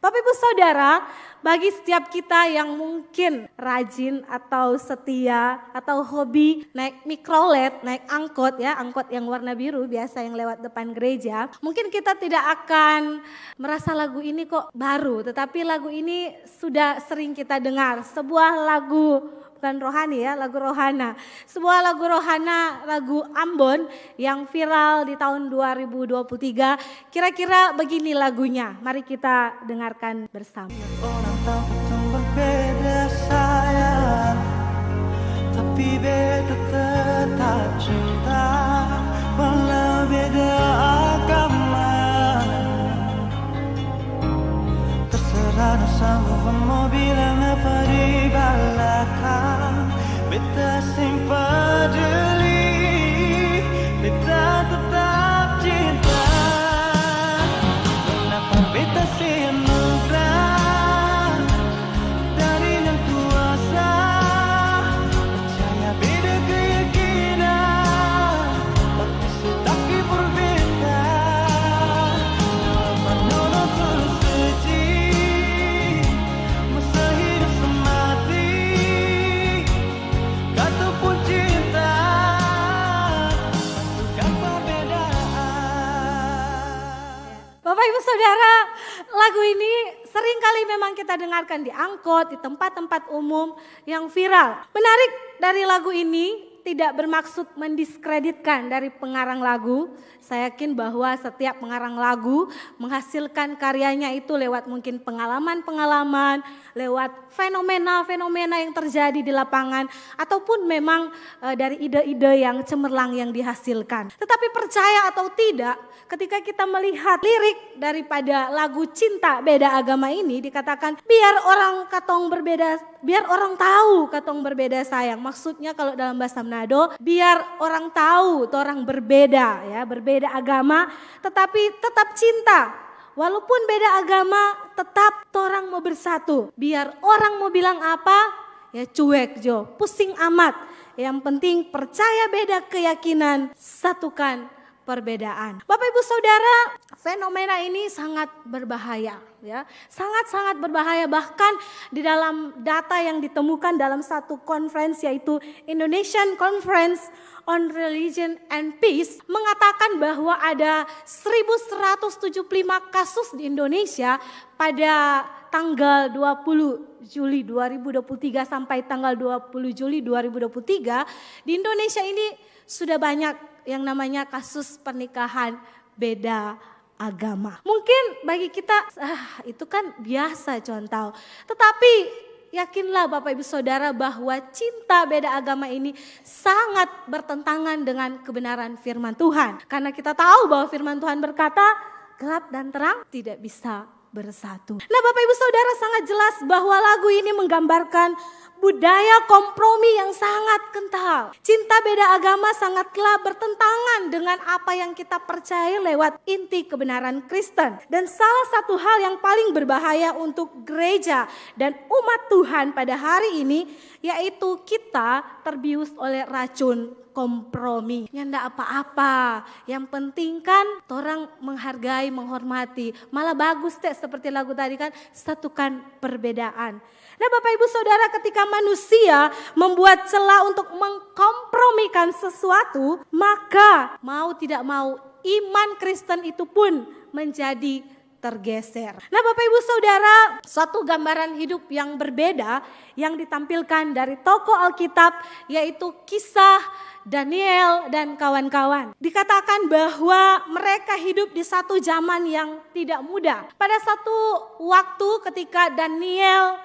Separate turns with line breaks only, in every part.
Bapak Ibu Saudara, bagi setiap kita yang mungkin rajin atau setia atau hobi naik mikrolet, naik angkot ya, angkot yang warna biru biasa yang lewat depan gereja, mungkin kita tidak akan merasa lagu ini kok baru, tetapi lagu ini sudah sering kita dengar. Sebuah lagu bukan rohani ya, lagu rohana. Sebuah lagu rohana, lagu Ambon yang viral di tahun 2023. Kira-kira begini lagunya, mari kita dengarkan bersama.
Orang tahu kita berbeda sayang, tapi beda tetap cinta. Walau beda agama, terserah sanggup mau bilang apa di belakang. Beta sing peduli, beta tetap cinta. Kenapa beta sing anugerah dari yang kuasa? Percaya beda keyakinan, tapi setaki berbeda. Menurut tulus suci, masa hidup semati, kata pun cinta, satukan perbedaan.
Bapak Ibu Saudara, lagu ini sering kali memang kita dengarkan di angkot, di tempat-tempat umum yang viral. Menarik dari lagu ini tidak bermaksud mendiskreditkan dari pengarang lagu. Saya yakin bahwa setiap pengarang lagu menghasilkan karyanya itu lewat mungkin pengalaman-pengalaman, lewat fenomena-fenomena yang terjadi di lapangan, ataupun memang dari ide-ide yang cemerlang yang dihasilkan. Tetapi percaya atau tidak, ketika kita melihat lirik daripada lagu Cinta Beda Agama ini dikatakan biar orang katong berbeda, biar orang tahu katong berbeda sayang. Maksudnya kalau dalam bahasa Manado, biar orang tahu orang berbeda ya, berbeda agama tetapi tetap cinta. Walaupun beda agama tetap orang mau bersatu. Biar orang mau bilang apa ya cuek jo, pusing amat. Yang penting percaya beda keyakinan, satukan perbedaan. Bapak Ibu Saudara, fenomena ini sangat berbahaya ya. Sangat-sangat berbahaya, bahkan di dalam data yang ditemukan dalam satu conference yaitu Indonesian Conference on Religion and Peace mengatakan bahwa ada 1175 kasus di Indonesia pada tanggal 20 Juli 2023 sampai tanggal 20 Juli 2023. Di Indonesia ini sudah banyak yang namanya kasus pernikahan beda agama. Mungkin bagi kita itu kan biasa contoh. Tetapi yakinlah Bapak Ibu Saudara bahwa cinta beda agama ini sangat bertentangan dengan kebenaran firman Tuhan. Karena kita tahu bahwa firman Tuhan berkata gelap dan terang tidak bisa bersatu. Nah Bapak Ibu Saudara, sangat jelas bahwa lagu ini menggambarkan budaya kompromi yang sangat kental. Cinta beda agama sangatlah bertentangan dengan apa yang kita percaya lewat inti kebenaran Kristen. Dan salah satu hal yang paling berbahaya untuk gereja dan umat Tuhan pada hari ini yaitu kita terbius oleh racun kompromi. Ya enggak apa-apa, yang penting kan orang menghargai, menghormati. Malah bagus deh seperti lagu tadi kan, satukan perbedaan. Nah Bapak Ibu Saudara, ketika manusia membuat celah untuk mengkompromikan sesuatu, maka mau tidak mau iman Kristen itu pun menjadi tergeser. Nah Bapak Ibu Saudara, suatu gambaran hidup yang berbeda yang ditampilkan dari tokoh Alkitab yaitu kisah Daniel dan kawan-kawan. Dikatakan bahwa mereka hidup di satu zaman yang tidak mudah. Pada satu waktu ketika Daniel,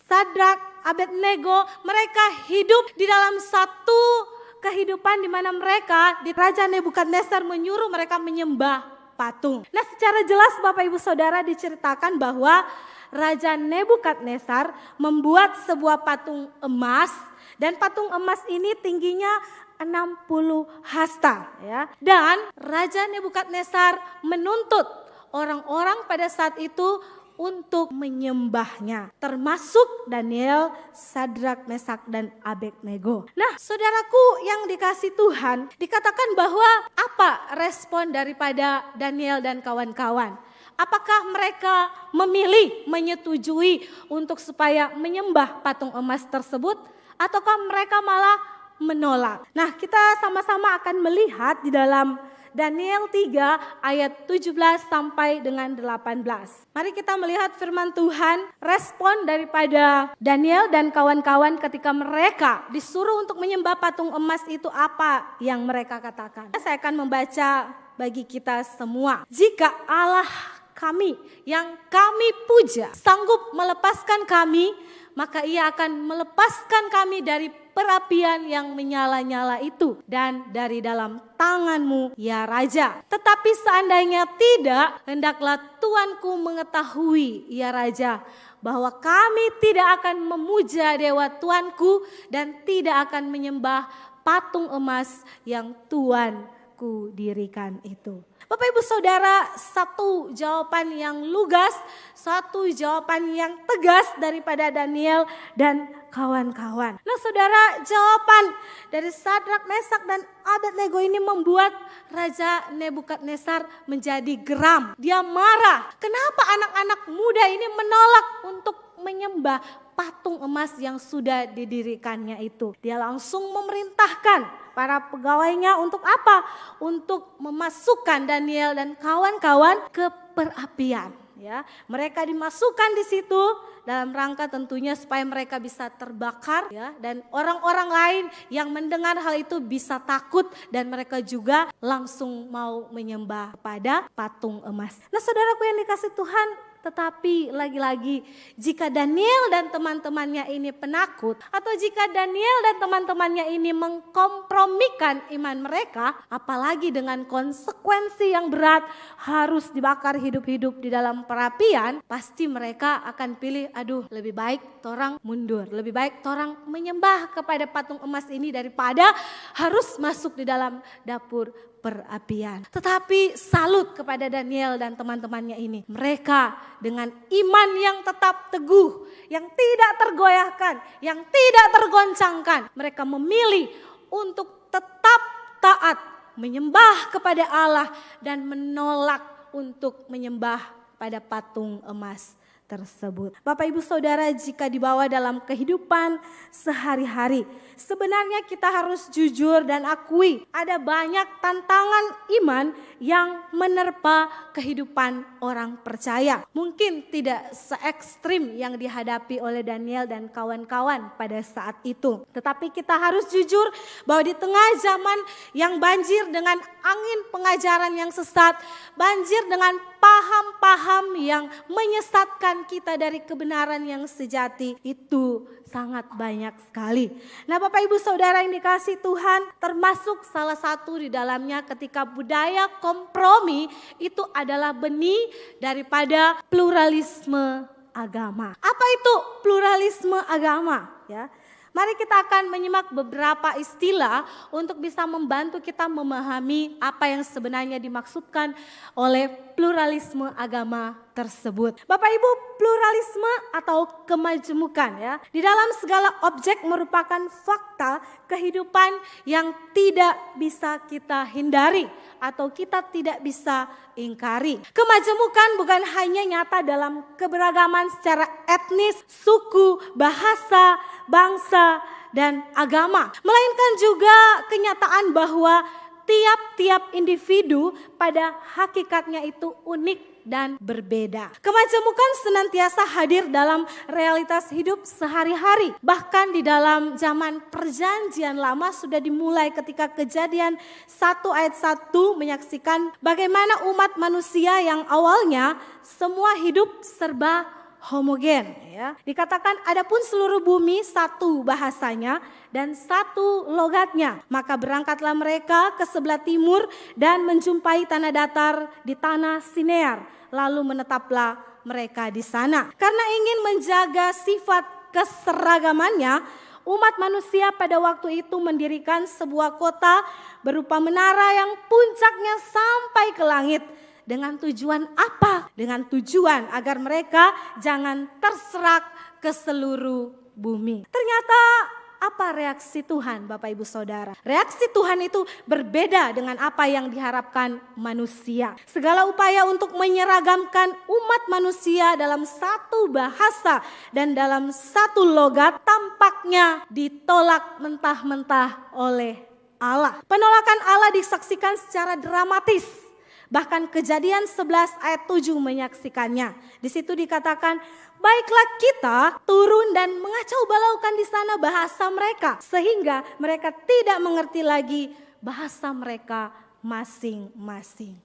Sadrak, Abednego, mereka hidup di dalam satu kehidupan di mana mereka, di Raja Nebukadnezar menyuruh mereka menyembah patung. Nah secara jelas Bapak Ibu Saudara diceritakan bahwa Raja Nebukadnezar membuat sebuah patung emas dan patung emas ini tingginya 60 hasta ya. Dan Raja Nebukadnezar menuntut orang-orang pada saat itu untuk menyembahnya, termasuk Daniel, Sadrak, Mesak, dan Abednego. Nah, saudaraku yang dikasih Tuhan, dikatakan bahwa apa respon daripada Daniel dan kawan-kawan? Apakah mereka memilih, menyetujui untuk supaya menyembah patung emas tersebut? Ataukah mereka malah menolak? Nah, kita sama-sama akan melihat di dalam Daniel 3 ayat 17 sampai dengan 18. Mari kita melihat firman Tuhan, respon daripada Daniel dan kawan-kawan ketika mereka disuruh untuk menyembah patung emas itu apa yang mereka katakan. Saya akan membaca bagi kita semua. Jika Allah kami yang kami puja sanggup melepaskan kami, maka ia akan melepaskan kami dari perapian yang menyala-nyala itu dan dari dalam tanganmu ya Raja. Tetapi seandainya tidak, hendaklah Tuanku mengetahui ya Raja, bahwa kami tidak akan memuja dewa Tuanku dan tidak akan menyembah patung emas yang Tuanku dirikan itu. Bapak Ibu Saudara, satu jawaban yang lugas, satu jawaban yang tegas daripada Daniel dan kawan-kawan. Nah saudara, jawaban dari Sadrak, Mesak dan Abednego ini membuat Raja Nebukadnezar menjadi geram. Dia marah, kenapa anak-anak muda ini menolak untuk menyembah patung emas yang sudah didirikannya itu. Dia langsung memerintahkan para pegawainya untuk apa? Untuk memasukkan Daniel dan kawan-kawan ke perapian. Ya, mereka dimasukkan di situ dalam rangka tentunya supaya mereka bisa terbakar, ya, dan orang-orang lain yang mendengar hal itu bisa takut dan mereka juga langsung mau menyembah pada patung emas. Nah, saudaraku yang dikasih Tuhan, tetapi lagi-lagi jika Daniel dan teman-temannya ini penakut atau jika Daniel dan teman-temannya ini mengkompromikan iman mereka, apalagi dengan konsekuensi yang berat harus dibakar hidup-hidup di dalam perapian, pasti mereka akan pilih, aduh lebih baik torang mundur, lebih baik torang menyembah kepada patung emas ini daripada harus masuk di dalam dapur perapian. Tetapi salut kepada Daniel dan teman-temannya ini. Mereka dengan iman yang tetap teguh, yang tidak tergoyahkan, yang tidak tergoncangkan. Mereka memilih untuk tetap taat, menyembah kepada Allah dan menolak untuk menyembah pada patung emas tersebut. Bapak Ibu Saudara, jika dibawa dalam kehidupan sehari-hari, sebenarnya kita harus jujur dan akui ada banyak tantangan iman yang menerpa kehidupan orang percaya. Mungkin tidak se-ekstrim yang dihadapi oleh Daniel dan kawan-kawan pada saat itu. Tetapi kita harus jujur bahwa di tengah zaman yang banjir dengan angin pengajaran yang sesat, banjir dengan paham-paham yang menyesatkan kita dari kebenaran yang sejati, itu sangat banyak sekali. Nah Bapak Ibu Saudara yang dikasih Tuhan, termasuk salah satu di dalamnya ketika budaya kompromi itu adalah benih daripada pluralisme agama. Apa itu pluralisme agama? Ya, mari kita akan menyimak beberapa istilah untuk bisa membantu kita memahami apa yang sebenarnya dimaksudkan oleh pluralisme agama tersebut. Bapak Ibu, pluralisme atau kemajemukan ya, di dalam segala objek merupakan fakta kehidupan yang tidak bisa kita hindari atau kita tidak bisa ingkari. Kemajemukan bukan hanya nyata dalam keberagaman secara etnis, suku, bahasa, bangsa, dan agama, melainkan juga kenyataan bahwa tiap-tiap individu pada hakikatnya itu unik dan berbeda. Kemajemukan senantiasa hadir dalam realitas hidup sehari-hari. Bahkan di dalam zaman perjanjian lama sudah dimulai ketika Kejadian 1 ayat 1 menyaksikan bagaimana umat manusia yang awalnya semua hidup serba homogen ya. Dikatakan adapun seluruh bumi satu bahasanya dan satu logatnya. Maka berangkatlah mereka ke sebelah timur dan menjumpai tanah datar di tanah Sinear. Lalu menetaplah mereka di sana. Karena ingin menjaga sifat keseragamannya, umat manusia pada waktu itu mendirikan sebuah kota berupa menara yang puncaknya sampai ke langit. Dengan tujuan apa? Dengan tujuan agar mereka jangan terserak ke seluruh bumi. Ternyata apa reaksi Tuhan Bapak Ibu Saudara? Reaksi Tuhan itu berbeda dengan apa yang diharapkan manusia. Segala upaya untuk menyeragamkan umat manusia dalam satu bahasa dan dalam satu logat tampaknya ditolak mentah-mentah oleh Allah. Penolakan Allah disaksikan secara dramatis. Bahkan Kejadian 11 ayat 7 menyaksikannya. Di situ dikatakan, baiklah kita turun dan mengacau balaukan di sana bahasa mereka. Sehingga mereka tidak mengerti lagi bahasa mereka masing-masing.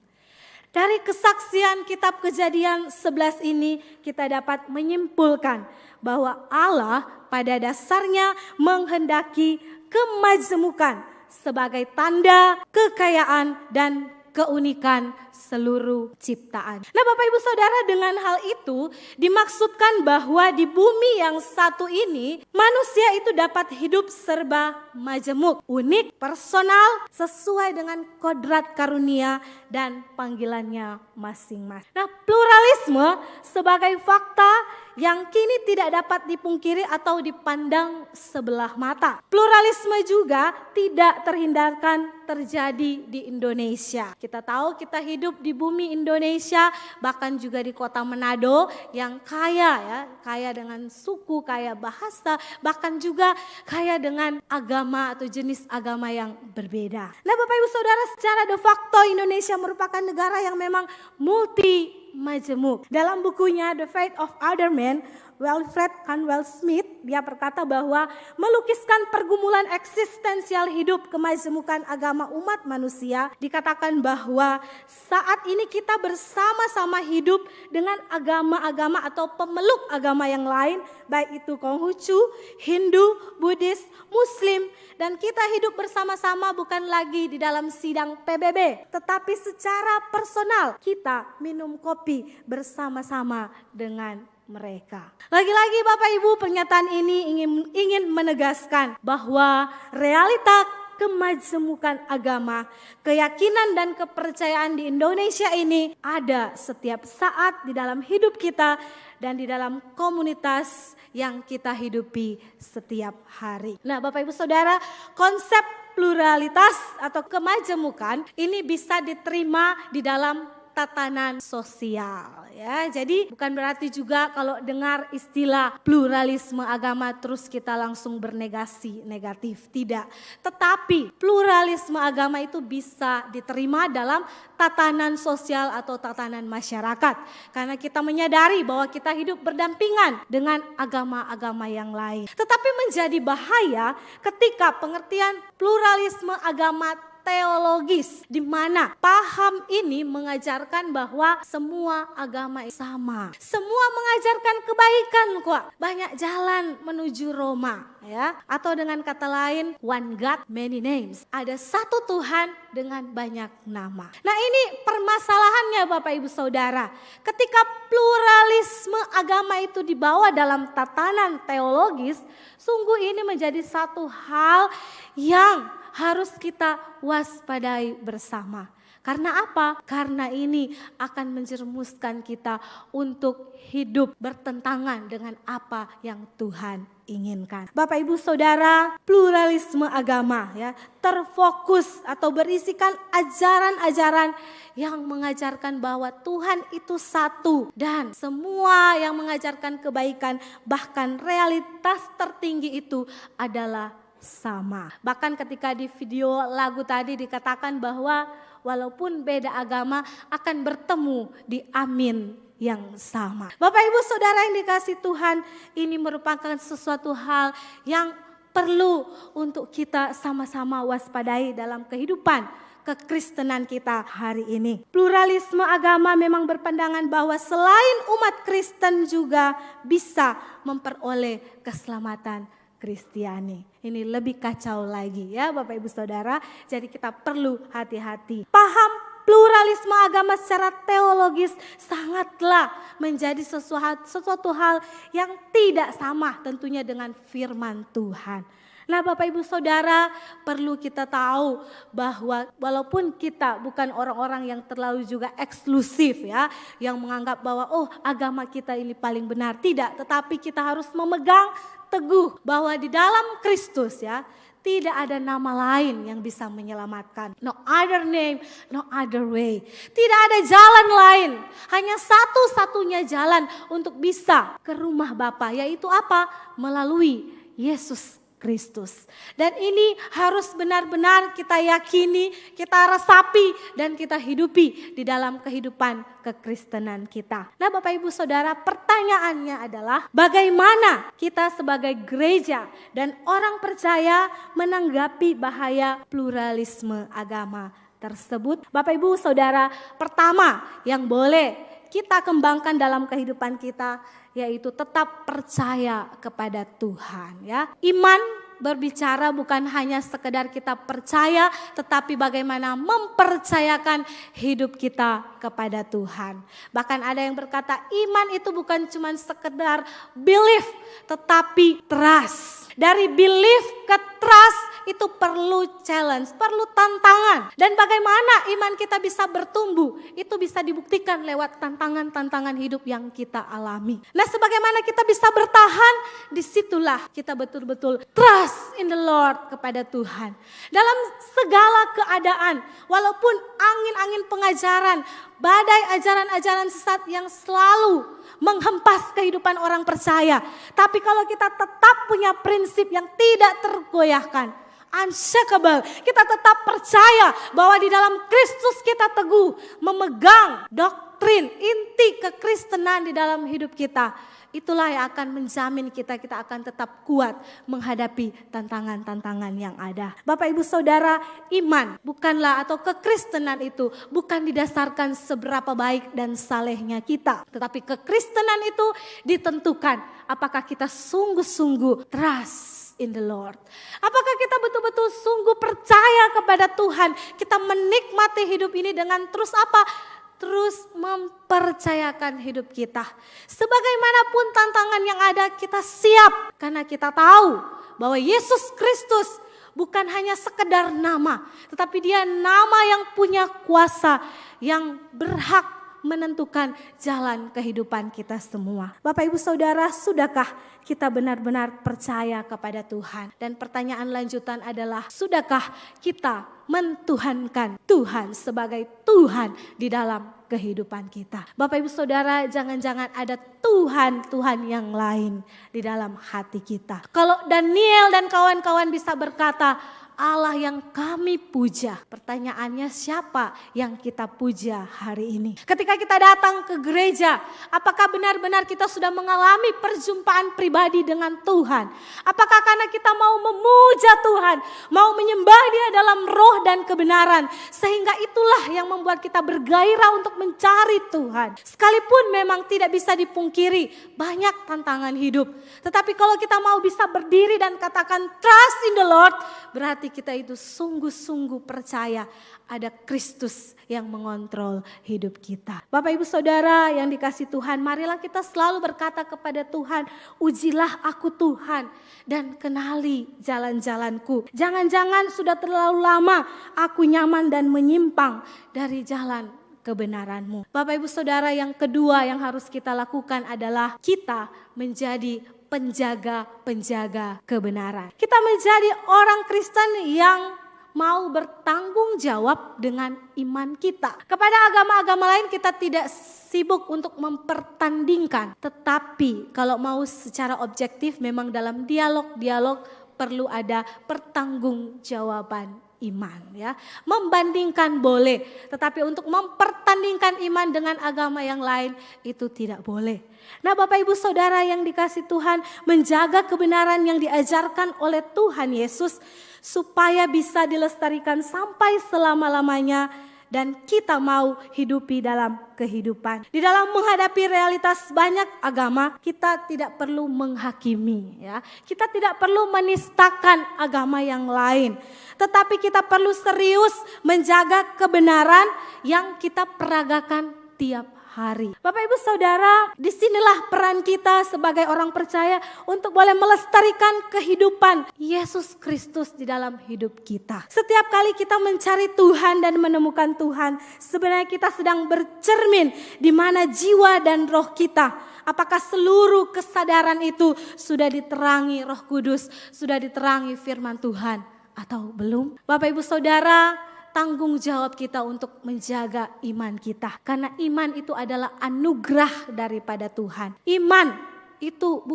Dari kesaksian kitab Kejadian 11 ini kita dapat menyimpulkan bahwa Allah pada dasarnya menghendaki kemajemukan sebagai tanda kekayaan dan keunikan seluruh ciptaan. Nah Bapak Ibu Saudara, dengan hal itu dimaksudkan bahwa di bumi yang satu ini manusia itu dapat hidup serba majemuk, unik, personal, sesuai dengan kodrat karunia dan panggilannya masing-masing. Nah pluralisme sebagai fakta yang kini tidak dapat dipungkiri atau dipandang sebelah mata. Pluralisme juga tidak terhindarkan terjadi di Indonesia. Kita tahu kita hidup di bumi Indonesia, bahkan juga di kota Manado yang kaya dengan suku, kaya bahasa, bahkan juga kaya dengan agama atau jenis agama yang berbeda. Nah Bapak Ibu Saudara, secara de facto Indonesia merupakan negara yang memang multi majemuk. Dalam bukunya The Fate of Other Men, Wilfred Cantwell Smith, dia berkata bahwa melukiskan pergumulan eksistensial hidup kemajemukan agama umat manusia, dikatakan bahwa saat ini kita bersama-sama hidup dengan agama-agama atau pemeluk agama yang lain, baik itu Konghucu, Hindu, Buddhis, Muslim, dan kita hidup bersama-sama bukan lagi di dalam sidang PBB, tetapi secara personal kita minum kopi bersama-sama dengan mereka. Lagi-lagi Bapak Ibu, pernyataan ini ingin menegaskan bahwa realita kemajemukan agama, keyakinan dan kepercayaan di Indonesia ini ada setiap saat di dalam hidup kita dan di dalam komunitas yang kita hidupi setiap hari. Nah Bapak Ibu Saudara, konsep pluralitas atau kemajemukan ini bisa diterima di dalam tatanan sosial ya. Jadi bukan berarti juga kalau dengar istilah pluralisme agama terus kita langsung bernegasi negatif, tidak. Tetapi pluralisme agama itu bisa diterima dalam tatanan sosial atau tatanan masyarakat. Karena kita menyadari bahwa kita hidup berdampingan dengan agama-agama yang lain. Tetapi menjadi bahaya ketika pengertian pluralisme agama teologis, di mana paham ini mengajarkan bahwa semua agama sama. Semua mengajarkan kebaikan kok. Banyak jalan menuju Roma ya. Atau dengan kata lain, one God many names. Ada satu Tuhan dengan banyak nama. Nah ini permasalahannya Bapak Ibu Saudara. Ketika pluralisme agama itu dibawa dalam tatanan teologis, sungguh ini menjadi satu hal yang harus kita waspadai bersama. Karena apa? Karena ini akan menjerumuskan kita untuk hidup bertentangan dengan apa yang Tuhan inginkan. Bapak Ibu Saudara, pluralisme agama ya terfokus atau berisikan ajaran-ajaran yang mengajarkan bahwa Tuhan itu satu dan semua yang mengajarkan kebaikan, bahkan realitas tertinggi itu adalah sama. Bahkan ketika di video lagu tadi dikatakan bahwa walaupun beda agama akan bertemu di amin yang sama. Bapak Ibu Saudara yang dikasihi Tuhan, ini merupakan sesuatu hal yang perlu untuk kita sama-sama waspadai dalam kehidupan kekristenan kita hari ini. Pluralisme agama memang berpandangan bahwa selain umat Kristen juga bisa memperoleh keselamatan Kristiani. Ini lebih kacau lagi ya Bapak Ibu Saudara. Jadi kita perlu hati-hati. Paham pluralisme agama secara teologis sangatlah menjadi sesuatu hal yang tidak sama tentunya dengan firman Tuhan. Nah Bapak Ibu Saudara, perlu kita tahu bahwa walaupun kita bukan orang-orang yang terlalu juga eksklusif ya, yang menganggap bahwa agama kita ini paling benar, tidak, tetapi kita harus memegang teguh bahwa di dalam Kristus ya, tidak ada nama lain yang bisa menyelamatkan. No other name, no other way. Tidak ada jalan lain. Hanya satu-satunya jalan untuk bisa ke rumah Bapa, yaitu apa? Melalui Yesus Kristus. Dan ini harus benar-benar kita yakini, kita resapi, dan kita hidupi di dalam kehidupan kekristenan kita. Nah Bapak Ibu Saudara, pertanyaannya adalah bagaimana kita sebagai gereja dan orang percaya menanggapi bahaya pluralisme agama tersebut? Bapak Ibu Saudara, pertama yang boleh kita kembangkan dalam kehidupan kita yaitu tetap percaya kepada Tuhan ya. Iman berbicara bukan hanya sekedar kita percaya, tetapi bagaimana mempercayakan hidup kita kepada Tuhan. Bahkan ada yang berkata iman itu bukan cuma sekedar belief, tetapi trust. Dari belief ke trust itu perlu challenge, perlu tantangan. Dan bagaimana iman kita bisa bertumbuh, itu bisa dibuktikan lewat tantangan-tantangan hidup yang kita alami. Nah sebagaimana kita bisa bertahan, disitulah kita betul-betul trust in the Lord kepada Tuhan. Dalam segala keadaan, walaupun angin-angin pengajaran, badai ajaran-ajaran sesat yang selalu menghempas kehidupan orang percaya. Tapi kalau kita tetap punya prinsip yang tidak tergoyahkan, unshakable, kita tetap percaya bahwa di dalam Kristus kita teguh memegang doktrin inti kekristenan di dalam hidup kita. Itulah yang akan menjamin kita akan tetap kuat menghadapi tantangan-tantangan yang ada. Bapak Ibu Saudara, iman bukanlah atau kekristenan itu bukan didasarkan seberapa baik dan salehnya kita. Tetapi kekristenan itu ditentukan apakah kita sungguh-sungguh trust in the Lord. Apakah kita betul-betul sungguh percaya kepada Tuhan? Kita menikmati hidup ini dengan terus apa? Terus mempercayakan hidup kita. Sebagaimanapun tantangan yang ada, kita siap. Karena kita tahu bahwa Yesus Kristus bukan hanya sekedar nama, tetapi dia nama yang punya kuasa, yang berhak menentukan jalan kehidupan kita semua. Bapak Ibu Saudara, sudahkah kita benar-benar percaya kepada Tuhan? Dan pertanyaan lanjutan adalah, sudahkah kita mentuhankan Tuhan sebagai Tuhan di dalam kehidupan kita? Bapak Ibu Saudara, jangan-jangan ada Tuhan yang lain di dalam hati kita. Kalau Daniel dan kawan-kawan bisa berkata, Allah yang kami puja. Pertanyaannya, siapa yang kita puja hari ini? Ketika kita datang ke gereja, apakah benar-benar kita sudah mengalami perjumpaan pribadi dengan Tuhan? Apakah karena kita mau memuja Tuhan, mau menyembah Dia dalam roh dan kebenaran, sehingga itulah yang membuat kita bergairah untuk mencari Tuhan. Sekalipun memang tidak bisa dipungkiri banyak tantangan hidup, tetapi kalau kita mau bisa berdiri dan katakan trust in the Lord, berarti kita itu sungguh-sungguh percaya ada Kristus yang mengontrol hidup kita. Bapak Ibu Saudara yang dikasihi Tuhan, marilah kita selalu berkata kepada Tuhan, ujilah aku Tuhan dan kenali jalan-jalanku. Jangan-jangan sudah terlalu lama aku nyaman dan menyimpang dari jalan kebenaran-Mu. Bapak Ibu Saudara, yang kedua yang harus kita lakukan adalah kita menjadi penjaga-penjaga kebenaran. Kita menjadi orang Kristen yang mau bertanggung jawab dengan iman kita. Kepada agama-agama lain kita tidak sibuk untuk mempertandingkan. Tetapi kalau mau secara objektif, memang dalam dialog-dialog perlu ada pertanggungjawaban iman ya. Membandingkan boleh, tetapi untuk mempertandingkan iman dengan agama yang lain itu tidak boleh. Nah Bapak Ibu Saudara yang dikasihi Tuhan, menjaga kebenaran yang diajarkan oleh Tuhan Yesus supaya bisa dilestarikan sampai selama-lamanya dan kita mau hidupi dalam kehidupan. Di dalam menghadapi realitas banyak agama, kita tidak perlu menghakimi ya. Kita tidak perlu menistakan agama yang lain. Tetapi kita perlu serius menjaga kebenaran yang kita peragakan tiap hari. Bapak Ibu Saudara, disinilah peran kita sebagai orang percaya untuk boleh melestarikan kehidupan Yesus Kristus di dalam hidup kita. Setiap kali kita mencari Tuhan dan menemukan Tuhan, sebenarnya kita sedang bercermin di mana jiwa dan roh kita. Apakah seluruh kesadaran itu sudah diterangi Roh Kudus, sudah diterangi firman Tuhan atau belum? Bapak Ibu Saudara, tanggung jawab kita untuk menjaga iman kita. Karena iman itu adalah anugerah daripada Tuhan. Iman itu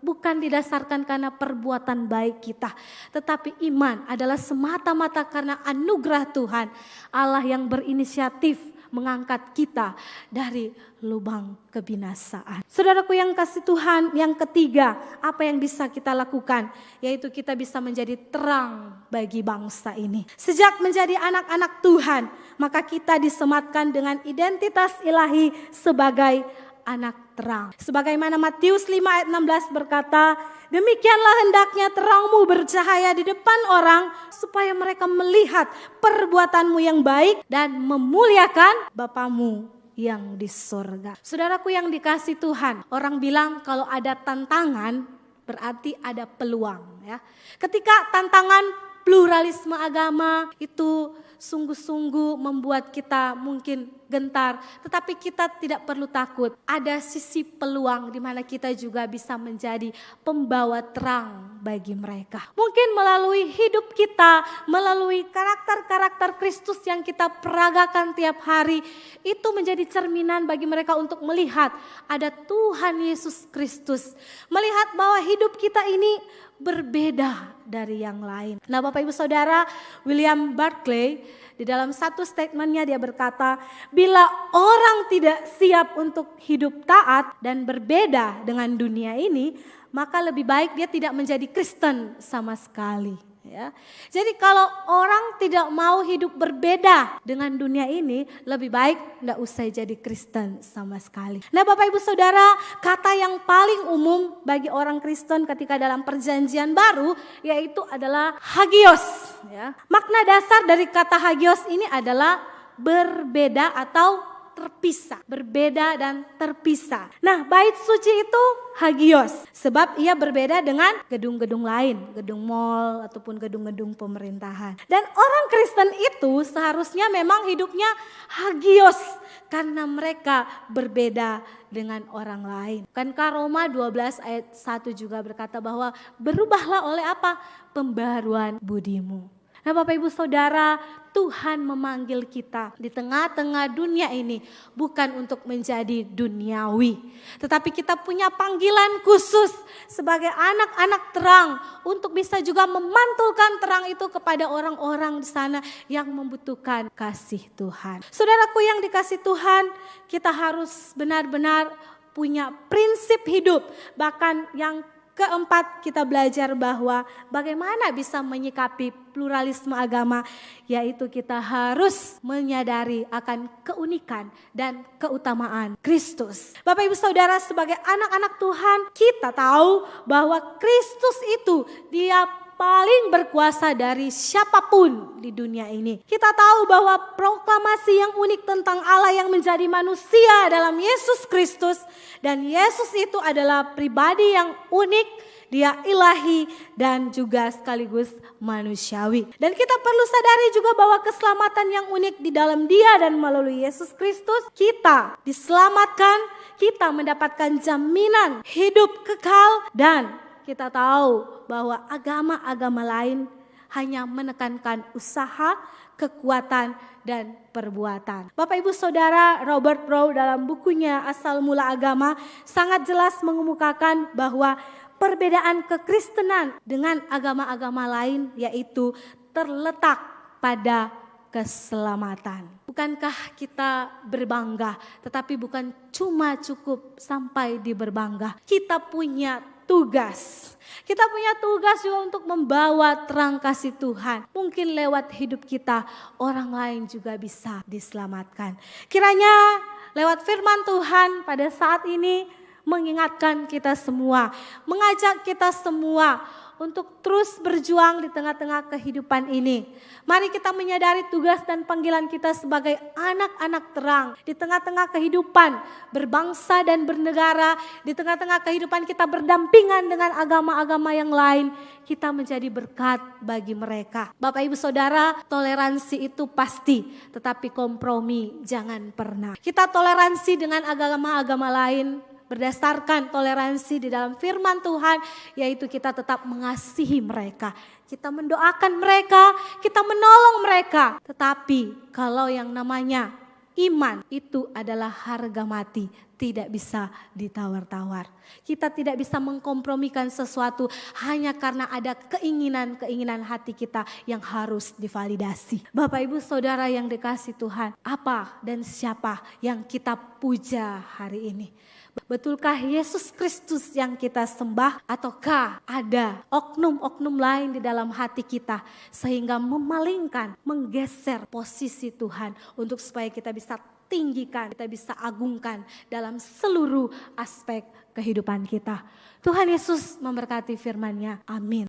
bukan didasarkan karena perbuatan baik kita. Tetapi iman adalah semata-mata karena anugerah Tuhan. Allah yang berinisiatif mengangkat kita dari lubang kebinasaan. Saudaraku yang kasih Tuhan, yang ketiga, apa yang bisa kita lakukan? Yaitu kita bisa menjadi terang bagi bangsa ini. Sejak menjadi anak-anak Tuhan, maka kita disematkan dengan identitas ilahi sebagai anak terang. Sebagaimana Matius 5 ayat 16 berkata, demikianlah hendaknya terangmu bercahaya di depan orang supaya mereka melihat perbuatanmu yang baik dan memuliakan Bapamu yang di sorga. Saudaraku yang dikasih Tuhan, orang bilang kalau ada tantangan berarti ada peluang. Ya. Ketika tantangan pluralisme agama itu sungguh-sungguh membuat kita mungkin gentar, tetapi kita tidak perlu takut. Ada sisi peluang di mana kita juga bisa menjadi pembawa terang bagi mereka. Mungkin melalui hidup kita, melalui karakter-karakter Kristus yang kita peragakan tiap hari, itu menjadi cerminan bagi mereka untuk melihat ada Tuhan Yesus Kristus. Melihat bahwa hidup kita ini berbeda dari yang lain. Nah, Bapak Ibu Saudara, William Barclay di dalam satu statementnya dia berkata, bila orang tidak siap untuk hidup taat dan berbeda dengan dunia ini, maka lebih baik dia tidak menjadi Kristen sama sekali. Ya. Jadi kalau orang tidak mau hidup berbeda dengan dunia ini, lebih baik tidak usah jadi Kristen sama sekali. Nah Bapak Ibu Saudara, kata yang paling umum bagi orang Kristen ketika dalam perjanjian baru yaitu adalah hagios. Ya. Makna dasar dari kata hagios ini adalah berbeda atau terpisah, berbeda dan terpisah. Nah, bait suci itu hagios, sebab ia berbeda dengan gedung-gedung lain, gedung mall ataupun gedung-gedung pemerintahan. Dan orang Kristen itu seharusnya memang hidupnya hagios karena mereka berbeda dengan orang lain. Kan Roma 12 ayat 1 juga berkata bahwa berubahlah oleh apa? Pembaharuan budimu. Nah Bapak Ibu Saudara, Tuhan memanggil kita di tengah-tengah dunia ini bukan untuk menjadi duniawi. Tetapi kita punya panggilan khusus sebagai anak-anak terang untuk bisa juga memantulkan terang itu kepada orang-orang di sana yang membutuhkan kasih Tuhan. Saudaraku yang dikasih Tuhan, kita harus benar-benar punya prinsip hidup. Bahkan yang keempat, kita belajar bahwa bagaimana bisa menyikapi pluralisme agama, yaitu kita harus menyadari akan keunikan dan keutamaan Kristus. Bapak Ibu Saudara, sebagai anak-anak Tuhan, kita tahu bahwa Kristus itu dia paling berkuasa dari siapapun di dunia ini. Kita tahu bahwa proklamasi yang unik tentang Allah yang menjadi manusia dalam Yesus Kristus, dan Yesus itu adalah pribadi yang unik, dia ilahi dan juga sekaligus manusiawi. Dan kita perlu sadari juga bahwa keselamatan yang unik di dalam dia dan melalui Yesus Kristus, kita diselamatkan, kita mendapatkan jaminan hidup kekal, dan kita tahu bahwa agama-agama lain hanya menekankan usaha, kekuatan, dan perbuatan. Bapak Ibu Saudara, Robert Rowe dalam bukunya Asal Mula Agama sangat jelas mengemukakan bahwa perbedaan kekristenan dengan agama-agama lain yaitu terletak pada keselamatan. Bukankah kita berbangga, tetapi bukan cuma cukup sampai di berbangga. Kita punya tugas. Kita punya tugas juga untuk membawa terang kasih Tuhan. Mungkin lewat hidup kita orang lain juga bisa diselamatkan. Kiranya lewat firman Tuhan pada saat ini mengingatkan kita semua, mengajak kita semua untuk terus berjuang di tengah-tengah kehidupan ini. Mari kita menyadari tugas dan panggilan kita sebagai anak-anak terang di tengah-tengah kehidupan berbangsa dan bernegara, di tengah-tengah kehidupan kita berdampingan dengan agama-agama yang lain, kita menjadi berkat bagi mereka. Bapak Ibu Saudara, toleransi itu pasti, tetapi kompromi jangan pernah. Kita toleransi dengan agama-agama lain, berdasarkan toleransi di dalam firman Tuhan, yaitu kita tetap mengasihi mereka. Kita mendoakan mereka, kita menolong mereka. Tetapi kalau yang namanya iman itu adalah harga mati, tidak bisa ditawar-tawar. Kita tidak bisa mengkompromikan sesuatu hanya karena ada keinginan-keinginan hati kita yang harus divalidasi. Bapak Ibu Saudara yang dikasihi Tuhan, apa dan siapa yang kita puja hari ini? Betulkah Yesus Kristus yang kita sembah, ataukah ada oknum-oknum lain di dalam hati kita sehingga memalingkan, menggeser posisi Tuhan untuk supaya kita bisa tinggikan, kita bisa agungkan dalam seluruh aspek kehidupan kita. Tuhan Yesus memberkati firman-Nya. Amin.